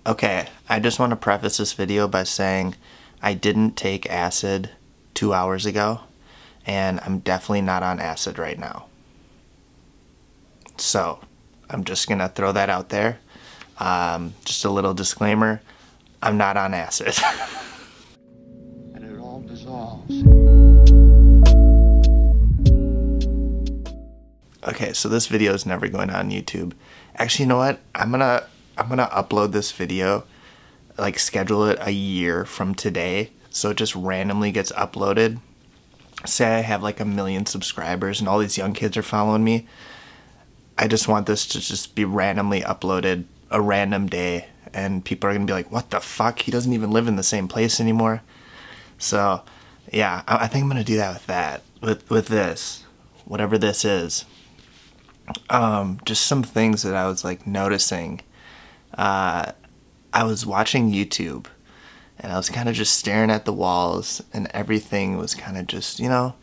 Okay, I just want to preface this video by saying I didn't take acid 2 hours ago, and I'm definitely not on acid right now. So, I'm just gonna throw that out there. Just a little disclaimer, I'm not on acid. And it all dissolves. Okay, so this video is never going on YouTube. Actually, you know what? I'm gonna upload this video, like schedule it a year from today, so it just randomly gets uploaded. Say I have like 1 million subscribers and all these young kids are following me. I just want this to just be randomly uploaded a random day, and people are gonna be like, what the fuck? He doesn't even live in the same place anymore. So yeah, I think I'm gonna do that with this, whatever this is. Just some things that I was like noticing. I was watching YouTube and I was kind of just staring at the walls, and everything was kind of just, you know,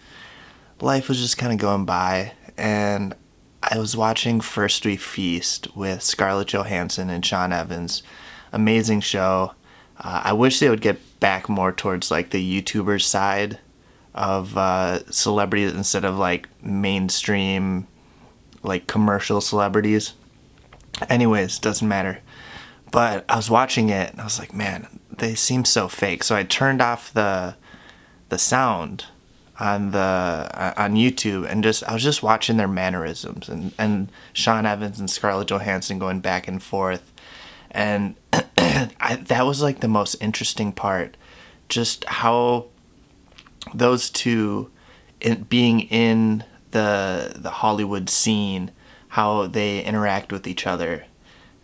life was just kind of going by. And I was watching First We Feast with Scarlett Johansson and Sean Evans. Amazing show. I wish they would get back more towards like the YouTuber side of celebrities instead of like mainstream, like commercial celebrities. Anyways, doesn't matter. But I was watching it and I was like, man, they seem so fake. So I turned off the sound on YouTube and I was just watching their mannerisms and Sean Evans and Scarlett Johansson going back and forth. And that was like the most interesting part. Just how those two being in the Hollywood scene, how they interact with each other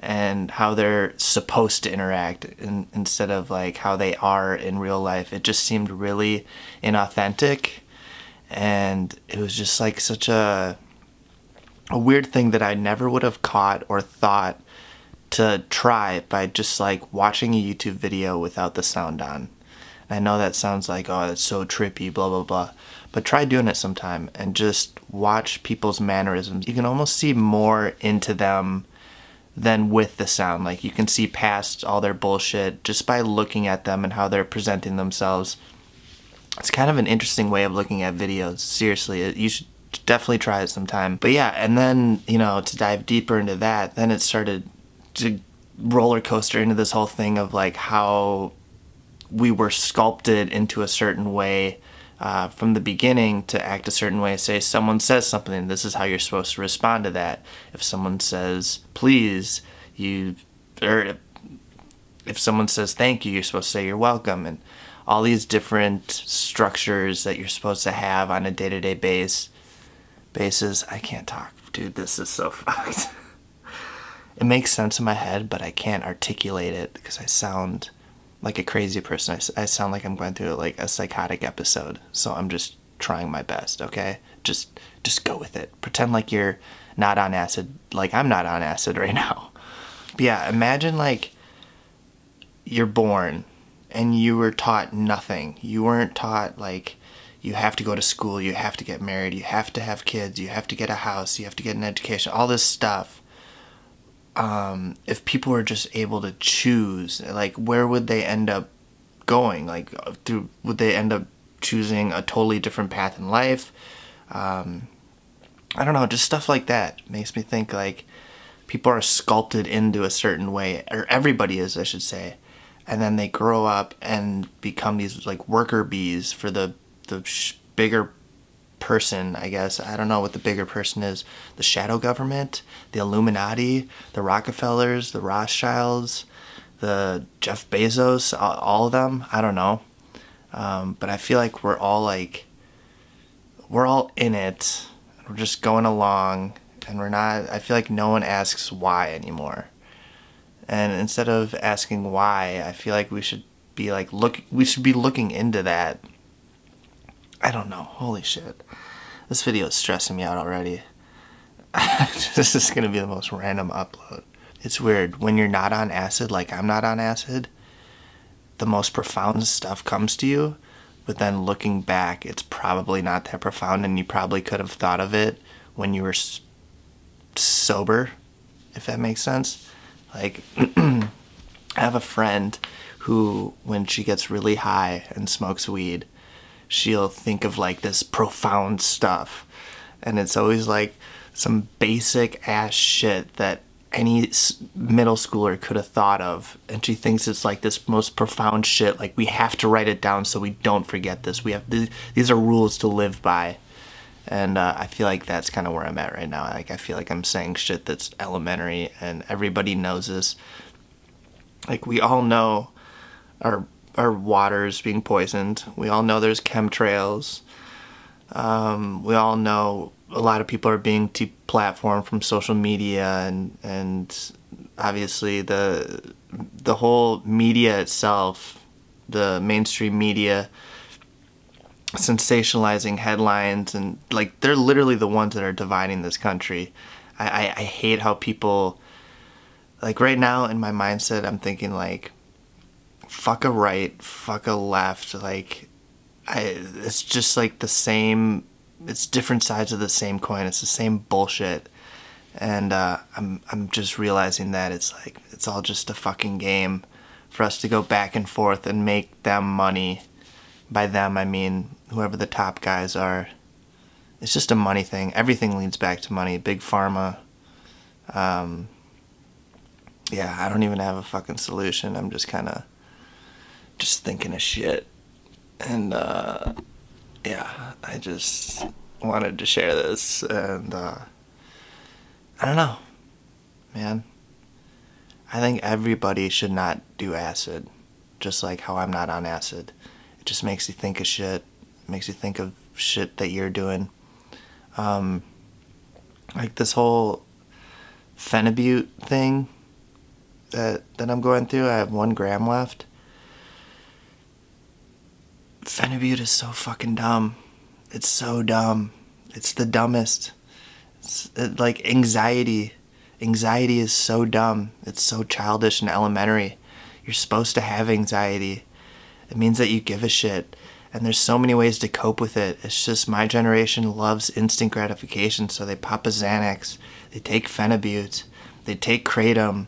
and how they're supposed to interact instead of like how they are in real life. It just seemed really inauthentic, and it was just like such a weird thing that I never would have caught or thought to try by just like watching a YouTube video without the sound on. And I know that sounds like, oh, that's so trippy, blah blah blah, but try doing it sometime and just watch people's mannerisms. You can almost see more into them than with the sound. Like you can see past all their bullshit just by looking at them and how they're presenting themselves. It's kind of an interesting way of looking at videos. Seriously, you should definitely try it sometime. But yeah, and then, you know, to dive deeper into that, then it started to roller coaster into this whole thing of like how we were sculpted into a certain way from the beginning to act a certain way. Say someone says something, this is how you're supposed to respond to that. If someone says please, or if someone says thank you, you're supposed to say you're welcome, and all these different structures that you're supposed to have on a day-to-day basis. I can't talk, dude, this is so fucked. It makes sense in my head, but I can't articulate it because I sound like a crazy person. I sound like I'm going through like a psychotic episode, so I'm just trying my best, okay? Just go with it. Pretend like you're not on acid, like I'm not on acid right now. But yeah, imagine like you're born and you were taught nothing. You weren't taught like you have to go to school, you have to get married, you have to have kids, you have to get a house, you have to get an education, all this stuff. If people were just able to choose, like where would they end up going? Like would they end up choosing a totally different path in life? I don't know, just stuff like that makes me think like people are sculpted into a certain way, or everybody is, I should say, and then they grow up and become these like worker bees for the bigger person, I guess. I don't know what the bigger person is. The shadow government, the Illuminati, the Rockefellers, the Rothschilds, the Jeff Bezos, all of them. I don't know. But I feel like we're all in it. We're just going along, and I feel like no one asks why anymore. And instead of asking why, I feel like we should be looking into that. I don't know. Holy shit. This video is stressing me out already. This is going to be the most random upload. It's weird. When you're not on acid, like I'm not on acid, the most profound stuff comes to you, but then looking back, it's probably not that profound, and you probably could have thought of it when you were sober, if that makes sense. Like, I have a friend who, when she gets really high and smokes weed, she'll think of like this profound stuff. And it's always like some basic ass shit that any middle schooler could have thought of. And she thinks it's like this most profound shit. Like, we have to write it down so we don't forget this. We have these are rules to live by. And I feel like that's kind of where I'm at right now. Like, I feel like I'm saying shit that's elementary and everybody knows this. Like, we all know our water's being poisoned. We all know there's chemtrails. We all know a lot of people are being deplatformed from social media, and obviously the whole media itself, the mainstream media, sensationalizing headlines, and like, they're literally the ones that are dividing this country. I hate how people, like, right now in my mindset I'm thinking like, fuck a right, fuck a left, like, it's just like the same, it's different sides of the same coin, it's the same bullshit. And I'm just realizing that it's like, it's all just a fucking game for us to go back and forth and make them money. By them, I mean whoever the top guys are. It's just a money thing. Everything leads back to money. Big pharma. Yeah, I don't even have a fucking solution. I'm just kind of just thinking of shit. And yeah, I just wanted to share this. And I don't know, man. I think everybody should not do acid, just like how I'm not on acid. It just makes you think of shit. It makes you think of shit that you're doing. Like this whole phenibut thing that I'm going through. I have 1 gram left. Phenibut is so fucking dumb. It's so dumb. It's the dumbest. Like anxiety. Anxiety is so dumb. It's so childish and elementary. You're supposed to have anxiety. It means that you give a shit. And there's so many ways to cope with it. It's just my generation loves instant gratification, so they pop a Xanax, they take phenibut, they take kratom.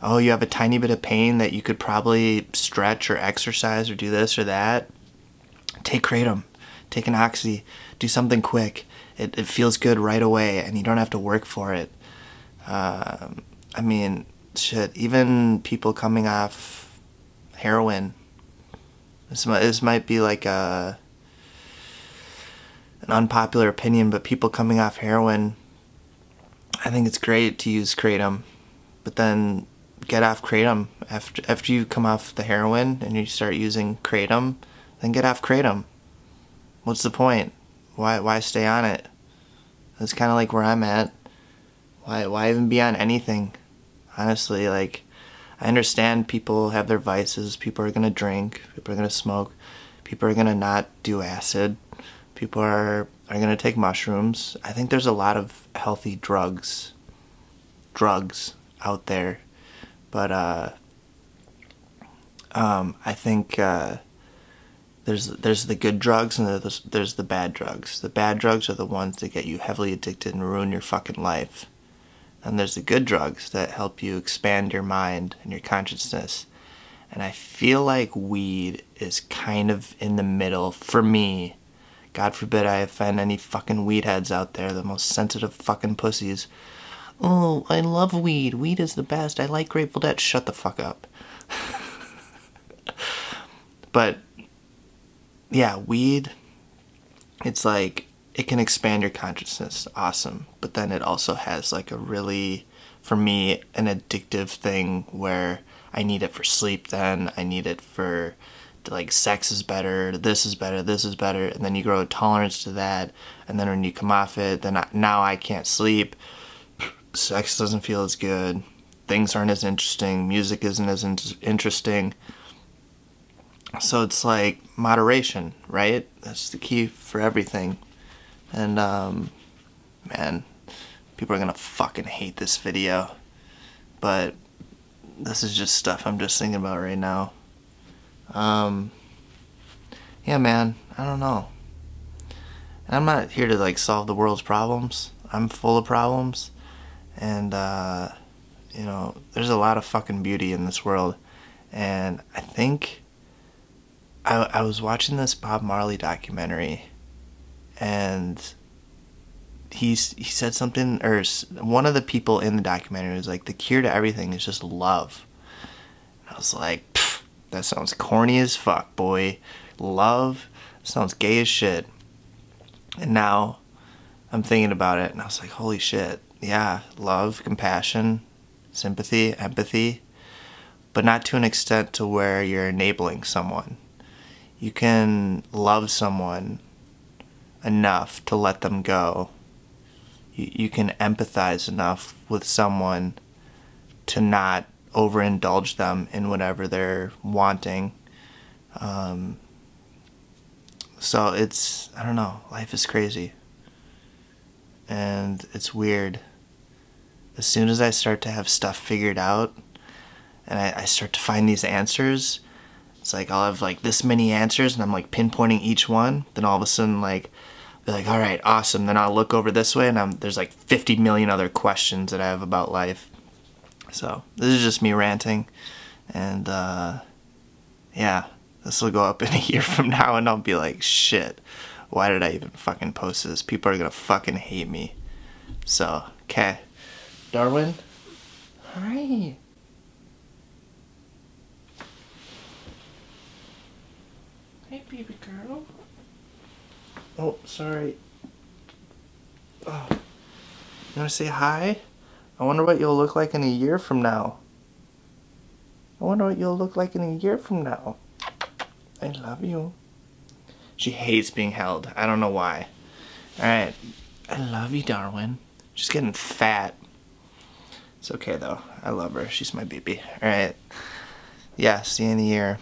Oh, you have a tiny bit of pain that you could probably stretch or exercise or do this or that. Take kratom, take an oxy, do something quick. It feels good right away and you don't have to work for it. I mean, shit, even people coming off heroin. This might be like an unpopular opinion, but people coming off heroin, I think it's great to use kratom, but then get off kratom. After you come off the heroin and you start using kratom, then get off kratom. What's the point? Why stay on it? That's kind of like where I'm at. Why even be on anything? Honestly, like, I understand people have their vices. People are gonna drink. People are gonna smoke. People are gonna not do acid. People are gonna take mushrooms. I think there's a lot of healthy drugs out there, but I think there's the good drugs and there's the bad drugs. The bad drugs are the ones that get you heavily addicted and ruin your fucking life. And there's the good drugs that help you expand your mind and your consciousness. And I feel like weed is kind of in the middle for me. God forbid I offend any fucking weed heads out there, the most sensitive fucking pussies. Oh, I love weed. Weed is the best. I like Grateful Dead. Shut the fuck up. But yeah, weed, it's like, it can expand your consciousness, awesome, but then it also has like a really, for me, an addictive thing where I need it for sleep then, I need it for, like, sex is better, this is better, and then you grow a tolerance to that, and then when you come off it, then now I can't sleep, sex doesn't feel as good, things aren't as interesting, music isn't as interesting. So it's like moderation, right? That's the key for everything. And, man, people are gonna fucking hate this video, but this is just stuff I'm just thinking about right now. Yeah, man, I don't know. And I'm not here to, like, solve the world's problems. I'm full of problems, and, you know, there's a lot of fucking beauty in this world, And I think I was watching this Bob Marley documentary, and he said something, or one of the people in the documentary was like, the cure to everything is just love. And I was like, pfft, that sounds corny as fuck, boy. Love sounds gay as shit. And now I'm thinking about it, and I was like, holy shit, yeah, love, compassion, sympathy, empathy, but not to an extent to where you're enabling someone. You can love someone enough to let them go. You can empathize enough with someone to not overindulge them in whatever they're wanting. So it's, I don't know, life is crazy. And it's weird. As soon as I start to have stuff figured out, and I start to find these answers, it's like I'll have like this many answers, and I'm like pinpointing each one. Then all of a sudden, like, be like, all right, awesome. Then I'll look over this way, and there's like 50 million other questions that I have about life. So this is just me ranting, and yeah, this will go up in a year from now, and I'll be like, shit, why did I even fucking post this? People are gonna fucking hate me. So, okay, Darwin, hi. Hey, baby girl. Oh, sorry. Oh. You wanna say hi? I wonder what you'll look like in a year from now. I wonder what you'll look like in a year from now. I love you. She hates being held. I don't know why. Alright. I love you, Darwin. She's getting fat. It's okay, though. I love her. She's my baby. Alright. Yeah, see you in a year.